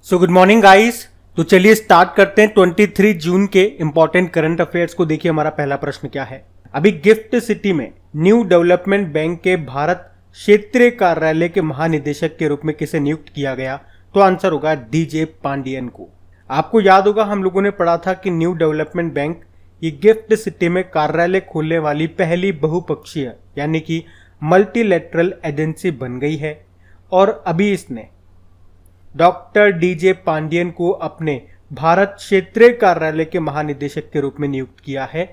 So good morning guys. तो चलिए start करते हैं 23 जून के इंपॉर्टेंट करंट अफेयर्स को। देखिए हमारा पहला प्रश्न क्या है। अभी गिफ्ट सिटी में न्यू डेवलपमेंट बैंक के भारत क्षेत्रीय कार्यालय के महानिदेशक के रूप में किसे नियुक्त किया गया? तो आंसर होगा डीजे पांडियन को। आपको याद होगा हम लोगों ने पढ़ा था कि न्यू डेवलपमेंट बैंक ये गिफ्ट सिटी में कार्यालय खोलने वाली पहली बहुपक्षीय यानी कि मल्टीलेटरल एजेंसी बन गई है और अभी इसने डॉक्टर डीजे पांडियन को अपने भारत क्षेत्रीय कार्यालय के महानिदेशक के रूप में नियुक्त किया है।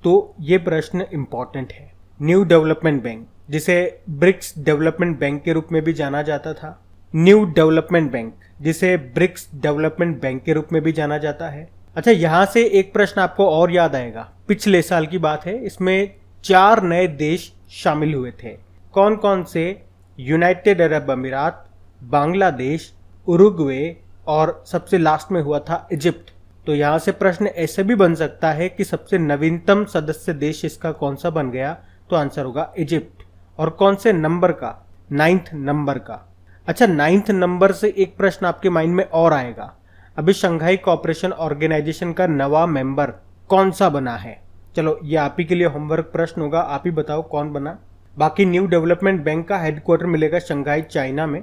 तो ये प्रश्न इंपॉर्टेंट है। न्यू डेवलपमेंट बैंक जिसे ब्रिक्स डेवलपमेंट बैंक के रूप में भी जाना जाता था, न्यू डेवलपमेंट बैंक जिसे ब्रिक्स डेवलपमेंट बैंक के रूप में भी जाना जाता है। अच्छा, यहां से एक प्रश्न आपको और याद आएगा। पिछले साल की बात है, इसमें 4 नए देश शामिल हुए थे। कौन कौन से? यूनाइटेड अरब अमीरात, बांग्लादेश, उरुग्वे और सबसे लास्ट में हुआ था इजिप्ट। तो यहां से प्रश्न ऐसे भी बन सकता है कि सबसे नवीनतम सदस्य देश इसका कौन सा बन गया? तो आंसर होगा इजिप्ट। और कौन से नंबर का? 9th नंबर का। अच्छा, 9th नंबर से एक प्रश्न आपके माइंड में और आएगा। अभी शंघाई कोऑपरेशन ऑर्गेनाइजेशन का नवा मेंबर कौन सा बना है? चलो ये आप ही के लिए होमवर्क प्रश्न होगा, आप ही बताओ कौन बना। बाकी न्यू डेवलपमेंट बैंक का हेडक्वार्टर मिलेगा शंघाई चाइना में।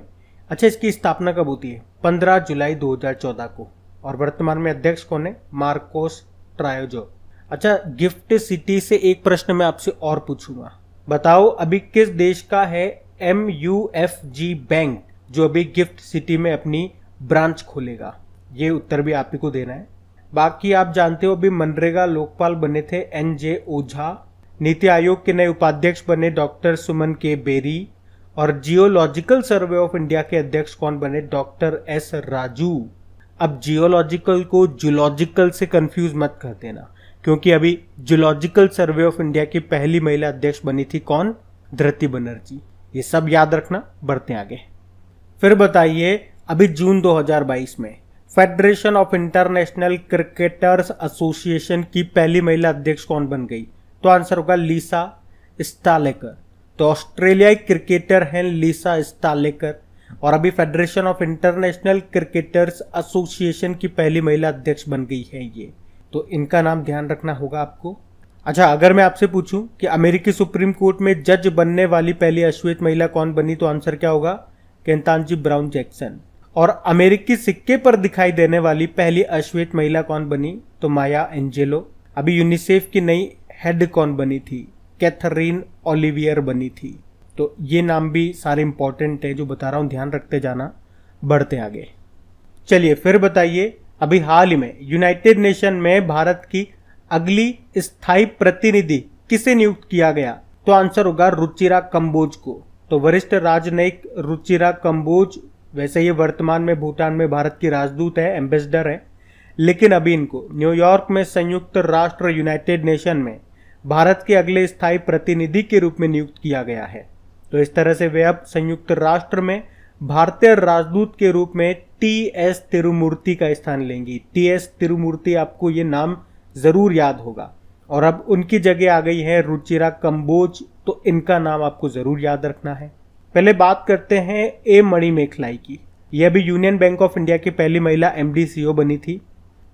अच्छा, इसकी स्थापना कब होती है? 15 जुलाई 2014 को। और वर्तमान में अध्यक्ष कौन है? मार्कोस ट्रायोजो। अच्छा, गिफ्ट सिटी से एक प्रश्न मैं आपसे और पूछूंगा। बताओ अभी किस देश का है MUFG बैंक जो अभी गिफ्ट सिटी में अपनी ब्रांच खोलेगा? ये उत्तर भी आप ही को देना है। बाकी आप जानते हो अभी मनरेगा लोकपाल बने थे NJ ओझा, नीति आयोग के नए उपाध्यक्ष बने डॉक्टर सुमन के बेरी और जियोलॉजिकल सर्वे ऑफ इंडिया के अध्यक्ष कौन बने? Doctor S Raju. अब जियोलॉजिकल को जूलॉजिकल से कंफ्यूज मत कर देना, क्योंकि अभी जियोलॉजिकल सर्वे ऑफ इंडिया की पहली महिला अध्यक्ष बनी थी कौन? धृति बनर्जी। ये सब याद रखना। बढ़ते आगे। फिर बताइए, अभी जून 2022 में federation of international cricketers association की पहली महिला अध्यक्ष कौन बन गई? तो आंसर होगा लीसा स्टालेकर। तो ऑस्ट्रेलियाई क्रिकेटर हैं लीसा स्टालेकर और अभी federation of international cricketers association की पहली महिला अध्यक्ष बन गई है ये। तो इनका नाम ध्यान रखना होगा आपको। अच्छा, अगर मैं आपसे पूछूं कि अमेरिकी सुप्रीम कोर्ट में जज बनने वाली पहली अश्वेत महिला कौन बनी? तो आंसर क्या होगा? केंतांजी ब्राउन जैक्सन। और अमेरिकी सिक्के पर दिखाई देने वाली पहली अश्वेत महिला कौन बनी? तो माया एंजेलो। अभी यूनिसेफ की नई हेड कौन बनी थी? कैथरीन ओलिवियर बनी थी। तो ये नाम भी सारे इंपॉर्टेंट है जो बता रहा हूं, ध्यान रखते जाना। बढ़ते आगे। चलिए फिर बताइए, अभी हाल ही में यूनाइटेड नेशन में भारत की अगली स्थायी प्रतिनिधि किसे नियुक्त किया गया? तो आंसर होगा रुचिरा कंबोज को। तो वरिष्ठ राजनयिक रुचिरा कंबोज, वैसे ये वर्तमान में भूटान में भारत की राजदूत है, एम्बेसडर है, लेकिन अभी इनको न्यूयॉर्क में संयुक्त राष्ट्र यूनाइटेड नेशन में भारत के अगले स्थायी प्रतिनिधि के रूप में नियुक्त किया गया है। तो इस तरह से वे अब संयुक्त राष्ट्र में भारतीय राजदूत के रूप में TS तिरुमूर्ति का स्थान लेंगी। TS तिरुमूर्ति, आपको ये नाम जरूर याद होगा। और अब उनकी जगह आ गई है रुचिरा कंबोज। तो इनका नाम आपको जरूर याद रखना है। पहले बात करते हैं ए मणिमेखलाई की। यह भी यूनियन बैंक ऑफ इंडिया की पहली महिला MD CEO बनी थी।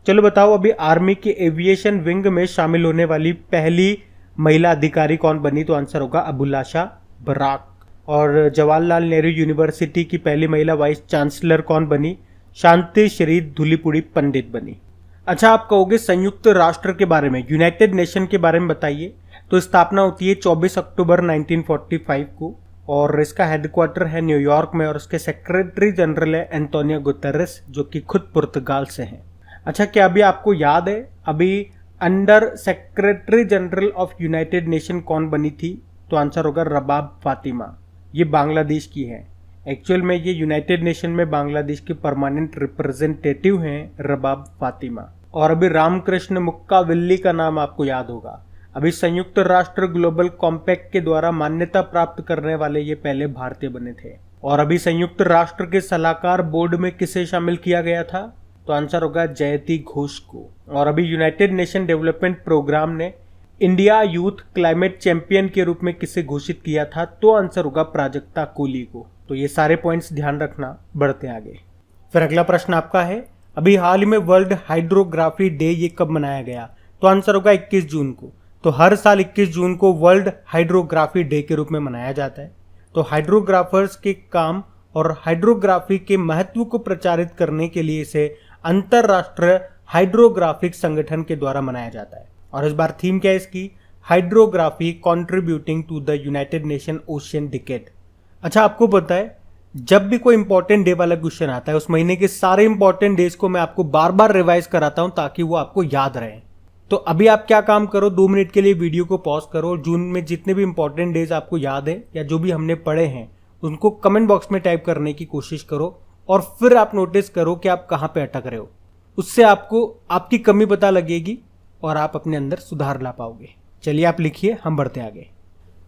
चलो बताओ, अभी आर्मी के एविएशन विंग में शामिल होने वाली पहली महिला अधिकारी कौन बनी? तो आंसर होगा अबुलाशा बराक। और जवाहरलाल नेहरू यूनिवर्सिटी की पहली महिला वाइस चांसलर कौन बनी? शांति श्री धुलीपुड़ी पंडित बनी। अच्छा, आप कहोगे संयुक्त राष्ट्र के बारे में, यूनाइटेड नेशन के बारे में बताइए। तो स्थापना होती है 24 अक्टूबर 1945 को और इसका हेडक्वार्टर है न्यूयॉर्क में और उसके सेक्रेटरी जनरल है एंटोनियो गुतेरेस, जो कि खुद पुर्तगाल से हैं। अच्छा, क्या अभी आपको याद है अभी under secretary general of United nation कौन बनी थी? तो आंसर होगा रबाब फातिमा। ये बांग्लादेश की है। एक्चुअल में ये यूनाइटेड नेशन में बांग्लादेश के परमानेंट रिप्रेजेंटेटिव हैं रबाब फातिमा। और अभी रामकृष्ण मुक्काविल्ली का नाम आपको याद होगा। अभी संयुक्त राष्ट्र ग्लोबल कॉम्पैक्ट के द्वारा मान्यता प्राप्त करने वाले ये पहले भारतीय बने थे। और अभी संयुक्त राष्ट्र के सलाहकार बोर्ड में किसे शामिल किया गया था? तो आंसर होगा जयति घोष को। और अभी यूनाइटेड नेशन डेवलपमेंट प्रोग्राम ने इंडिया यूथ क्लाइमेट चैंपियन के रूप में किसे घोषित किया था? तो आंसर होगा प्राजक्ता कोली को। तो ये सारे पॉइंट्स ध्यान रखना। बढ़ते आगे। फिर अगला प्रश्न आपका है, अभी हाल ही में वर्ल्ड हाइड्रोग्राफी डे ये कब मनाया गया? तो आंसर होगा 21 जून को। तो हर साल 21 जून को वर्ल्ड हाइड्रोग्राफी डे के रूप में मनाया जाता है। तो हाइड्रोग्राफर्स के काम और हाइड्रोग्राफी के महत्व को प्रचारित करने के लिए इसे अंतरराष्ट्रीय हाइड्रोग्राफिक संगठन के द्वारा मनाया जाता है। और इस बार थीम क्या है इसकी? Hydrography contributing to the United Nation Ocean Decade. अच्छा, आपको पता है जब भी कोई इंपॉर्टेंट डे वाला क्वेश्चन आता है उस महीने के सारे इंपॉर्टेंट डेज को मैं आपको बार बार रिवाइज कराता हूं ताकि वो आपको याद रहे। तो अभी आप क्या काम करो, 2 मिनट के लिए वीडियो को पॉज करो। जून में जितने भी इंपॉर्टेंट डेज आपको याद है या जो भी हमने पढ़े हैं उनको कमेंट बॉक्स में टाइप करने की कोशिश करो और फिर आप नोटिस करो कि आप कहां पे अटक रहे हो। उससे आपको आपकी कमी पता लगेगी और आप अपने अंदर सुधार ला पाओगे। चलिए आप लिखिए, हम बढ़ते आगे।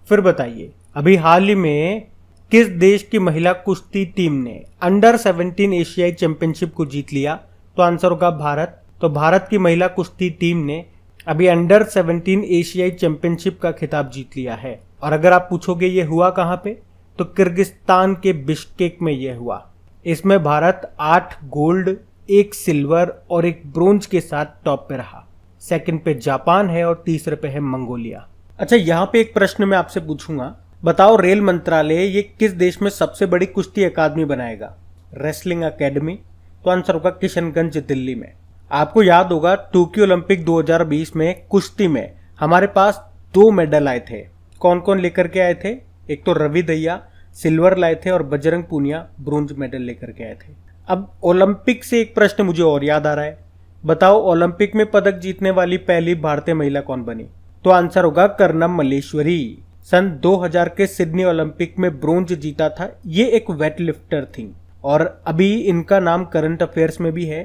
फिर बताइए, अभी हाल ही में किस देश की महिला कुश्ती टीम ने अंडर 17 एशियाई चैंपियनशिप को जीत लिया? तो आंसर होगा भारत। तो भारत की महिला कुश्ती टीम ने अभी अंडर 17 एशियाई चैंपियनशिप का खिताब जीत लिया है। और अगर आप पूछोगे ये हुआ कहां पे, तो किर्गिस्तान के बिश्केक में यह हुआ। इसमें भारत 8 गोल्ड, 1 सिल्वर और 1 ब्रोंज के साथ टॉप पे रहा। सेकंड पे जापान है और तीसरे पे है मंगोलिया। अच्छा, यहाँ पे एक प्रश्न मैं आपसे पूछूंगा, बताओ रेल मंत्रालय ये किस देश में सबसे बड़ी कुश्ती अकादमी बनाएगा? Wrestling academy. तो आंसर होगा किशनगंज, दिल्ली में। आपको याद होगा टोक्यो ओलंपिक 2020 में कुश्ती में हमारे पास 2 मेडल आए थे। कौन कौन लेकर के आए थे? एक तो रवि दहिया सिल्वर लाए थे और बजरंग पूनिया ब्रोंज मेडल लेकर के आए थे। अब ओलंपिक से एक प्रश्न मुझे और याद आ रहा है, बताओ ओलंपिक में पदक जीतने वाली पहली भारतीय महिला कौन बनी? तो आंसर होगा कर्णम मल्लेश्वरी। सन 2000 के सिडनी ओलंपिक में ब्रोंज जीता था। ये एक वेट लिफ्टर थी और अभी इनका नाम करंट अफेयर्स में भी है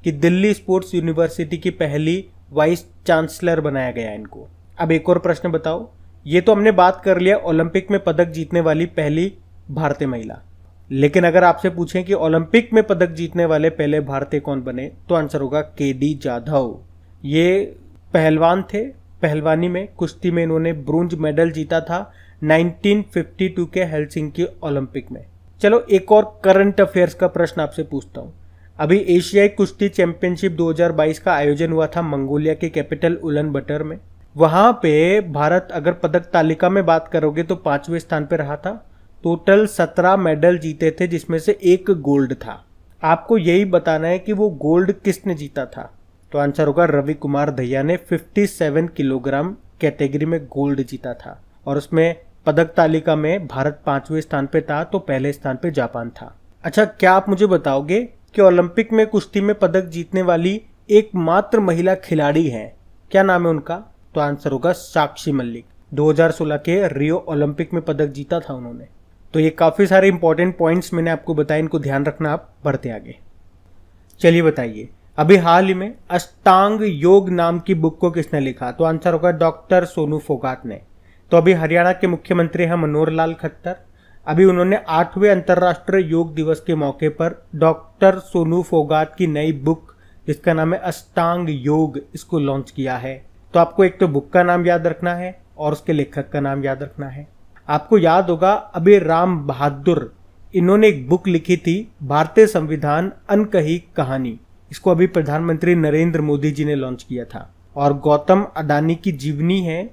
कि दिल्ली स्पोर्ट्स यूनिवर्सिटी की पहली वाइस चांसलर बनाया गया इनको। अब एक और प्रश्न बताओ, ये तो हमने बात कर लिया ओलंपिक में पदक जीतने वाली पहली भारतीय महिला, लेकिन अगर आपसे पूछें कि ओलंपिक में पदक जीतने वाले पहले भारतीय कौन बने, तो आंसर होगा केडी जाधव। ये पहलवान थे, पहलवानी में कुश्ती में इन्होंने ब्रोंज मेडल जीता था 1952 के हेलसिंकी ओलंपिक में। चलो एक और करंट अफेयर्स का प्रश्न आपसे पूछता हूँ। अभी एशियाई कुश्ती चैंपियनशिप 2022 का आयोजन हुआ था मंगोलिया के कैपिटल उलन बटर में। वहां पे भारत अगर पदक तालिका में बात करोगे तो 5वें स्थान पे रहा था। टोटल 17 मेडल जीते थे जिसमें से 1 गोल्ड था। आपको यही बताना है कि वो गोल्ड किसने जीता था। तो आंसर होगा रवि कुमार दहिया ने 57 किलोग्राम कैटेगरी में गोल्ड जीता था और उसमें पदक तालिका में भारत 5वें स्थान पे था, तो पहले स्थान पे जापान था। अच्छा, क्या आप मुझे बताओगे कि ओलंपिक में कुश्ती में पदक जीतने वाली एकमात्र महिला खिलाड़ी है, क्या नाम है उनका? तो आंसर होगा साक्षी मलिक। 2016 के रियो ओलंपिक में पदक जीता था उन्होंने। तो ये काफी सारे इंपॉर्टेंट पॉइंट्स मैंने आपको बताए, इनको ध्यान रखना। आप बढ़ते आगे। चलिए बताइए, अभी हाल ही में अष्टांग योग नाम की बुक को किसने लिखा? तो आंसर होगा डॉक्टर सोनू फोगाट ने। तो अभी हरियाणा के मुख्यमंत्री हैं मनोहर लाल खट्टर। अभी उन्होंने 8वें अंतर्राष्ट्रीय योग दिवस के मौके पर डॉक्टर सोनू फोगाट की नई बुक जिसका नाम है अष्टांग योग, इसको लॉन्च किया है। तो आपको एक तो बुक का नाम याद रखना है और उसके लेखक का नाम याद रखना है। आपको याद होगा अभी राम बहादुर, इन्होंने एक बुक लिखी थी भारतीय संविधान अनकही कहानी। इसको अभी प्रधानमंत्री नरेंद्र मोदी जी ने लॉन्च किया था। और गौतम अडानी की जीवनी है,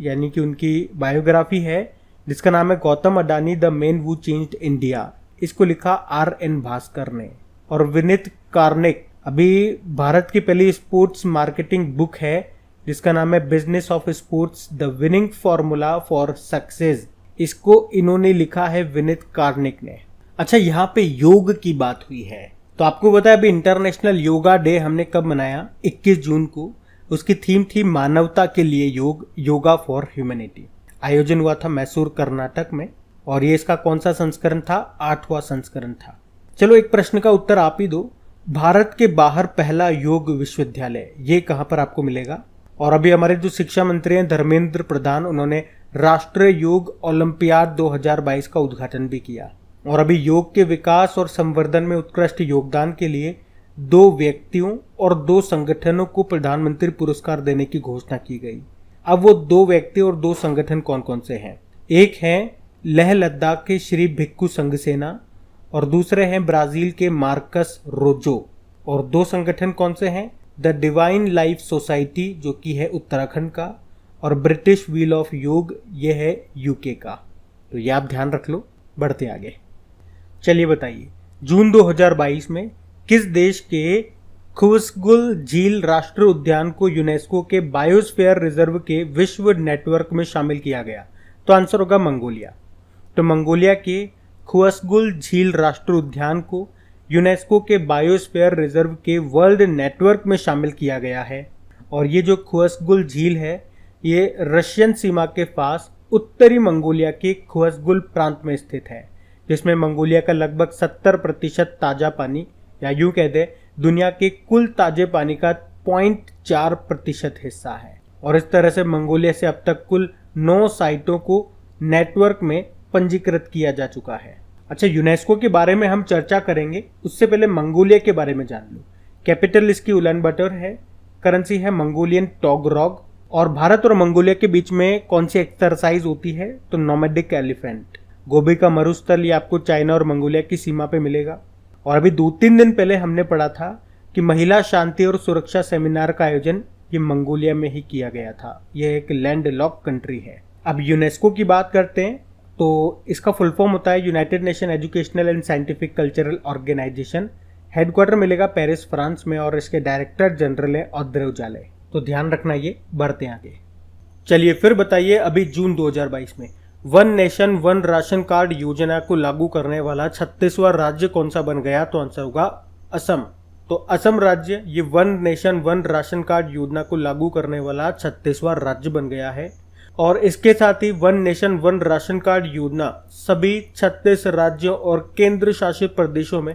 यानी कि उनकी बायोग्राफी है जिसका नाम है Gautam Adani the man who changed India. इसको लिखा RN भास्कर ने। और विनीत कार्निक, अभी भारत की पहली स्पोर्ट्स मार्केटिंग बुक है जिसका नाम है business of sports the winning formula for success. इसको इन्होंने लिखा है विनीत कार्निक ने। अच्छा, यहाँ पे योग की बात हुई है तो आपको पता है अभी इंटरनेशनल योगा डे हमने कब मनाया? 21 जून को। उसकी थीम थी मानवता के लिए योग, योगा फॉर ह्यूमैनिटी। आयोजन हुआ था मैसूर कर्नाटक में और ये इसका कौन सा संस्करण था? 8वां संस्करण था। चलो एक प्रश्न का उत्तर आप ही दो, भारत के बाहर पहला योग विश्वविद्यालय ये कहां पर आपको मिलेगा? और अभी हमारे जो शिक्षा मंत्री हैं धर्मेंद्र प्रधान, उन्होंने राष्ट्रीय योग ओलंपियाड 2022 का उद्घाटन भी किया। और अभी योग के विकास और संवर्धन में उत्कृष्ट योगदान के लिए 2 व्यक्तियों और 2 संगठनों को प्रधानमंत्री पुरस्कार देने की घोषणा की गई। अब वो 2 व्यक्ति और 2 संगठन कौन कौन से हैं? एक हैं लेह लद्दाख के श्री भिक्खु संघ सेना और दूसरे हैं ब्राजील के मार्कस रोजो। और 2 संगठन कौन से हैं? द डिवाइन लाइफ सोसाइटी जो कि है उत्तराखंड का, और ब्रिटिश व्हील ऑफ योग ये है यूके का। तो ये आप ध्यान रख लो। बढ़ते आगे। चलिए बताइए, जून 2022 में किस देश के खुसगुल झील राष्ट्रीय उद्यान को यूनेस्को के बायोस्फीयर रिजर्व के विश्व नेटवर्क में शामिल किया गया? तो आंसर होगा मंगोलिया। तो मंगोलिया के खुसगुल झील राष्ट्रीय उद्यान को यूनेस्को के बायोस्फीयर रिजर्व के वर्ल्ड नेटवर्क में शामिल किया गया है। और ये जो खुसगुल झील है ये रशियन सीमा के पास उत्तरी मंगोलिया के खुसगुल प्रांत में स्थित है, जिसमें मंगोलिया का लगभग 70% ताजा पानी, या यूं कह दे दुनिया के कुल ताजे पानी का 0.4% हिस्सा है। और इस तरह से मंगोलिया से अब तक कुल 9 साइटों को नेटवर्क में पंजीकृत किया जा चुका है। अच्छा, यूनेस्को के बारे में हम चर्चा करेंगे, उससे पहले मंगोलिया के बारे में जान लो। कैपिटल इसकी उलानबाटर है, करेंसी है मंगोलियन टोगरोग। और भारत और मंगोलिया के बीच में कौन सी एक्सरसाइज होती है? तो नोमैडिक एलिफेंट। गोबी का मरुस्थल ये आपको चाइना और मंगोलिया की सीमा पे मिलेगा। और अभी 2-3 दिन पहले हमने पढ़ा था कि महिला शांति और सुरक्षा सेमिनार का आयोजन ये मंगोलिया में ही किया गया था। यह एक लैंड लॉक कंट्री है। अब यूनेस्को की बात करते हैं तो इसका फुल फॉर्म होता है United Nation Educational and Scientific Cultural Organization. Headquarter मिलेगा पेरिस फ्रांस में और इसके डायरेक्टर जनरल है ऑड्रे अज़ौले। तो ध्यान रखना ये। बढ़ते आगे। चलिए फिर बताइए, अभी जून 2022 में one nation one ration card योजना को लागू करने वाला 36वां राज्य कौन सा बन गया? तो आंसर होगा असम। तो असम राज्य ये one nation one ration card योजना को लागू करने वाला 36वां राज्य बन गया है। और इसके साथ ही one nation one ration card योजना सभी 36 राज्यों और केंद्र शासित प्रदेशों में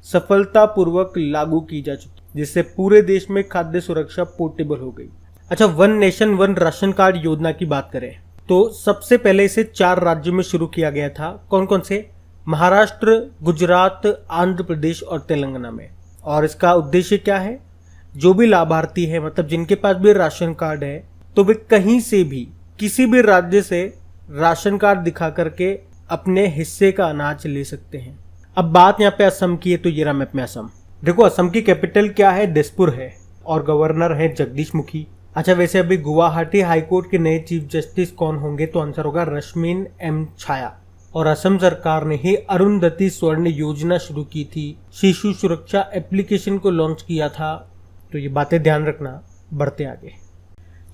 सफलतापूर्वक लागू की जा चुकी, जिससे पूरे देश में खाद्य सुरक्षा पोर्टेबल हो गई। अच्छा, one nation one ration card योजना की बात करें तो सबसे पहले इसे 4 राज्यों में शुरू किया गया था। कौन कौन से? महाराष्ट्र, गुजरात, आंध्र प्रदेश और तेलंगाना में। और इसका उद्देश्य क्या है? जो भी लाभार्थी है, मतलब जिनके पास भी राशन कार्ड है, तो वे कहीं से भी किसी भी राज्य से राशन कार्ड दिखा करके अपने हिस्से का अनाज ले सकते हैं। अब बात यहाँ पे असम की है, तो ये रहा मैप में असम। देखो, असम की कैपिटल क्या है? दिसपुर है और गवर्नर है जगदीश मुखी। अच्छा, वैसे अभी गुवाहाटी हाईकोर्ट के नए चीफ जस्टिस कौन होंगे? तो आंसर होगा रश्मिन एम छाया। और असम सरकार ने ही अरुंधति स्वर्ण योजना शुरू की थी, शिशु सुरक्षा एप्लीकेशन को लॉन्च किया था। तो ये बातें ध्यान रखना। बढ़ते आगे।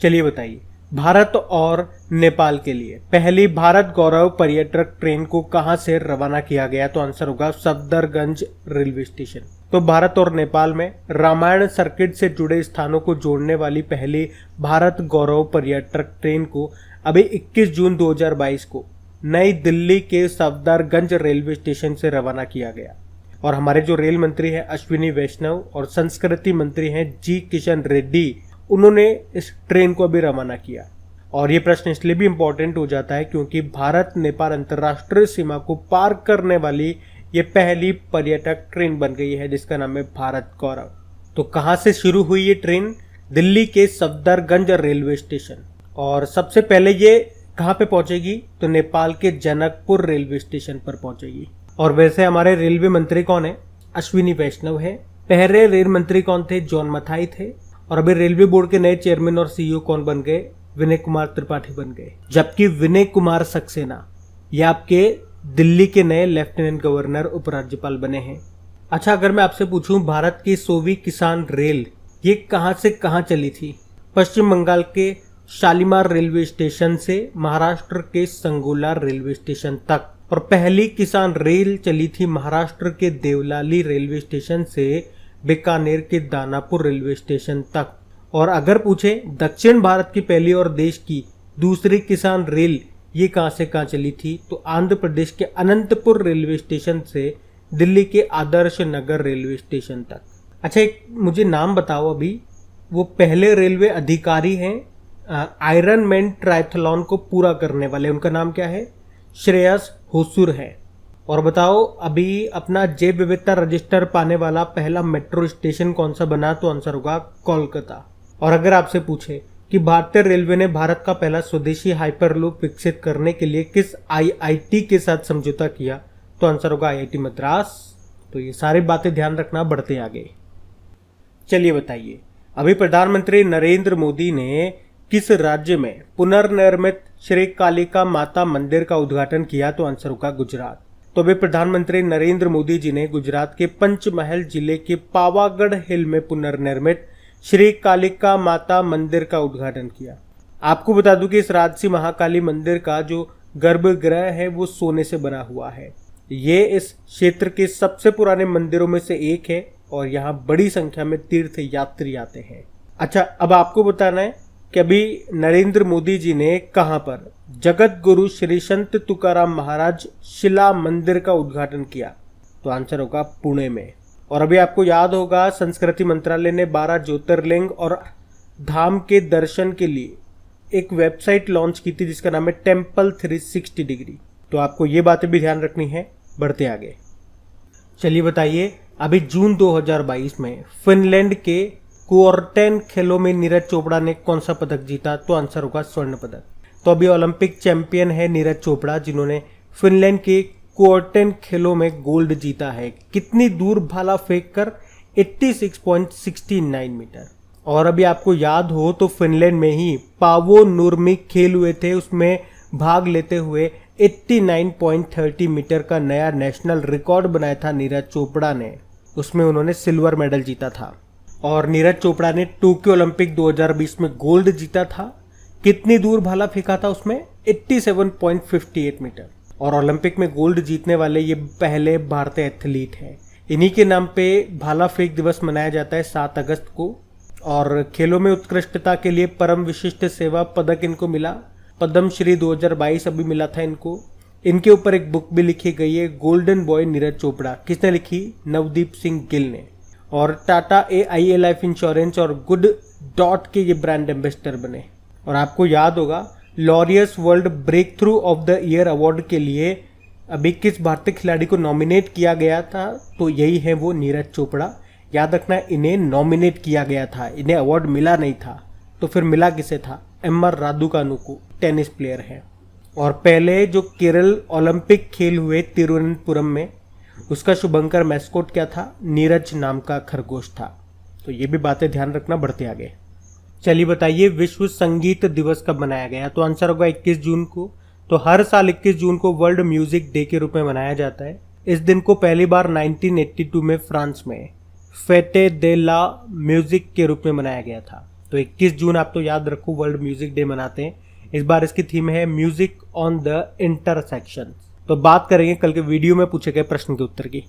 चलिए बताइए, भारत और नेपाल के लिए पहली भारत गौरव पर्यटक ट्रेन को कहां से रवाना किया गया? तो आंसर होगा सफदरगंज रेलवे स्टेशन। तो भारत और नेपाल में रामायण सर्किट से जुड़े स्थानों को जोड़ने वाली पहली भारत गौरव पर्यटक ट्रेन को अभी 21 जून 2022 को नई दिल्ली के सफदरगंज रेलवे स्टेशन से रवाना किया गया। और हमारे जो रेल मंत्री हैं अश्विनी वैष्णव और संस्कृति मंत्री हैं जी किशन रेड्डी, उन्होंने इस ट्रेन को अभी रवाना किया। और ये प्रश्न इसलिए भी इम्पोर्टेंट हो जाता है क्योंकि भारत नेपाल अंतर्राष्ट्रीय सीमा को पार करने वाली ये पहली पर्यटक ट्रेन बन गई है, जिसका नाम है भारत गौरव। तो कहाँ से शुरू हुई ये ट्रेन? दिल्ली के सफदरगंज रेलवे स्टेशन। और सबसे पहले ये कहाँ पे पहुंचेगी? तो नेपाल के जनकपुर रेलवे स्टेशन पर पहुंचेगी। और वैसे हमारे रेलवे मंत्री कौन है? अश्विनी वैष्णव है। पहले रेल मंत्री कौन थे? जॉन मथाई थे। और अभी रेलवे बोर्ड के नए चेयरमैन और सीईओ कौन बन गए? विनय कुमार त्रिपाठी बन गए। जबकि विनय कुमार सक्सेना ये आपके दिल्ली के नए लेफ्टिनेंट गवर्नर उपराज्यपाल बने हैं। अच्छा, अगर मैं आपसे पूछूं भारत की 100वीं किसान रेल ये कहां से कहां चली थी? पश्चिम बंगाल के शालीमार रेलवे स्टेशन से महाराष्ट्र के संगोला रेलवे स्टेशन तक। और पहली किसान रेल चली थी महाराष्ट्र के देवलाली रेलवे स्टेशन से बीकानेर के दानापुर रेलवे स्टेशन तक। और अगर पूछे दक्षिण भारत की पहली और देश की दूसरी किसान रेल ये कहां से कहां चली थी? तो आंध्र प्रदेश के अनंतपुर रेलवे स्टेशन से दिल्ली के आदर्श नगर रेलवे स्टेशन तक। अच्छा, एक मुझे नाम बताओ अभी, वो पहले रेलवे अधिकारी हैं आयरन मैन ट्रायथलॉन को पूरा करने वाले, उनका नाम क्या है? श्रेयस होसुर है। और बताओ अभी अपना जैव विविधता रजिस्टर पाने वाला पहला मेट्रो स्टेशन कौन सा बना? तो आंसर होगा कोलकाता। और अगर आपसे पूछे कि भारतीय रेलवे ने भारत का पहला स्वदेशी हाइपरलूप विकसित करने के लिए किस आईआईटी के साथ समझौता किया? तो आंसर होगा IIT मद्रास। तो ये सारी बातें ध्यान रखना, बढ़ते आगे। चलिए बताइए, अभी प्रधानमंत्री नरेंद्र मोदी ने किस राज्य में पुनर्निर्मित श्री कालिका माता मंदिर का उद्घाटन किया? तो आंसर होगा गुजरात। तो अभी प्रधानमंत्री नरेंद्र मोदी जी ने गुजरात के पंचमहल जिले के पावागढ़ हिल में पुनर्निर्मित श्री कालिका माता मंदिर का उद्घाटन किया। आपको बता दूं कि इस राजसी महाकाली मंदिर का जो गर्भगृह है वो सोने से बना हुआ है। ये इस क्षेत्र के सबसे पुराने मंदिरों में से एक है और यहाँ बड़ी संख्या में तीर्थ यात्री आते हैं। अच्छा, अब आपको बताना है कि अभी नरेंद्र मोदी जी ने कहां पर जगत गुरु श्री संत तुकाराम महाराज शिला मंदिर का उद्घाटन किया? तो आंसर होगा पुणे में। और अभी आपको याद होगा संस्कृति मंत्रालय ने 12 ज्योतिर्लिंग और धाम के दर्शन के लिए एक वेबसाइट लॉन्च की थी जिसका नाम है टेम्पल 360 डिग्री। तो आपको ये बातें भी ध्यान रखनी है, बढ़ते आगे। चलिए बताइए, अभी जून 2022 में फिनलैंड के कुओर्टेन खेलों में नीरज चोपड़ा ने कौन सा पदक जीता? तो आंसर होगा स्वर्ण पदक। तो अभी ओलंपिक चैंपियन है नीरज चोपड़ा, जिन्होंने फिनलैंड के कुओर्टेन खेलों में गोल्ड जीता है। कितनी दूर भाला फेंक कर? 86.69 मीटर। और अभी आपको याद हो तो फिनलैंड में ही पावो नुर्मी खेल हुए थे, उसमें भाग लेते हुए 89.30 मीटर का नया नेशनल रिकॉर्ड बनाया था नीरज चोपड़ा ने। उसमें उन्होंने सिल्वर मेडल जीता था। और नीरज चोपड़ा ने टोक्यो ओलंपिक 2020 में गोल्ड जीता था। कितनी दूर भाला फेंका था उसमें? 87.58 मीटर। और ओलंपिक में गोल्ड जीतने वाले ये पहले भारतीय एथलीट हैं। इन्हीं के नाम पे भाला फेंक दिवस मनाया जाता है 7 अगस्त को। और खेलों में उत्कृष्टता के लिए परम विशिष्ट सेवा पदक इनको मिला। पद्म श्री 2022 अभी मिला था इनको। इनके ऊपर एक बुक भी लिखी गई है, गोल्डन बॉय नीरज चोपड़ा। किसने लिखी? नवदीप सिंह गिल ने। और टाटा AIA लाइफ इंश्योरेंस और गुड डॉट के ये ब्रांड एम्बेसडर बने। और आपको याद होगा Laureus World Breakthrough of the Year award के लिए अभी किस भारतीय खिलाड़ी को नॉमिनेट किया गया था? तो यही है वो नीरज चोपड़ा। याद रखना, इन्हें नॉमिनेट किया गया था, इन्हें अवार्ड मिला नहीं था। तो फिर मिला किसे था? MR राधुकानु को, टेनिस प्लेयर है। और पहले जो केरल ओलंपिक खेल हुए तिरुवनंतपुरम में, उसका शुभंकर मैस्कोट क्या था? नीरज नाम का खरगोश था। तो ये भी बातें ध्यान रखना, बढ़ते आगे। चलिए बताइए, विश्व संगीत दिवस कब मनाया गया? तो आंसर होगा 21 जून को। तो हर साल 21 जून को वर्ल्ड म्यूजिक डे के रूप में मनाया जाता है। इस दिन को पहली बार 1982 में फ्रांस में फेटे दे ला म्यूजिक के रूप में मनाया गया था। तो 21 जून आप तो याद रखो वर्ल्ड म्यूजिक डे मनाते हैं। इस बार इसकी थीम है म्यूजिक ऑन द इंटरसेक्शन। तो बात करेंगे कल के वीडियो में पूछे गए प्रश्न के उत्तर की।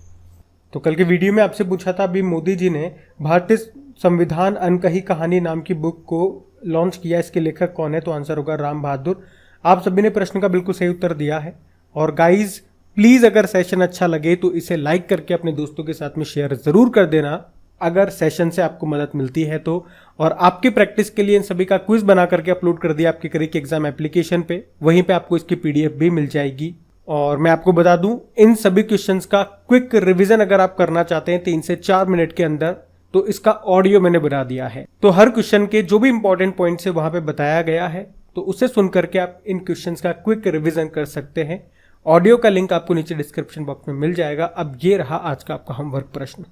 तो कल के वीडियो में आपसे पूछा था अभी मोदी जी ने भारतीय संविधान अनकही कहानी नाम की बुक को लॉन्च किया। इसके लेखक कौन है? तो आंसर होगा राम बहादुर। आप सभी ने प्रश्न का बिल्कुल सही उत्तर दिया है। और गाइज प्लीज अगर सेशन अच्छा लगे तो इसे लाइक करके अपने दोस्तों के साथ में शेयर जरूर कर देना अगर सेशन से आपको मदद मिलती है तो। और आपकी प्रैक्टिस के लिए इन सभी का क्विज बना करके अपलोड कर दिया आपके करियर एग्जाम एप्लीकेशन पे। वहीं पे आपको इसकी PDF भी मिल जाएगी। और मैं आपको बता दूं, इन सभी क्वेश्चंस का क्विक रिवीजन अगर आप करना चाहते हैं 3 से 4 मिनट के अंदर, तो इसका ऑडियो मैंने बना दिया है। तो हर क्वेश्चन के जो भी इंपॉर्टेंट पॉइंट्स है वहां पे बताया गया है, तो उसे सुन करके आप इन क्वेश्चंस का क्विक रिवीजन कर सकते हैं। ऑडियो का लिंक आपको नीचे डिस्क्रिप्शन बॉक्स में मिल जाएगा। अब ये रहा आज का आपका होमवर्क प्रश्न।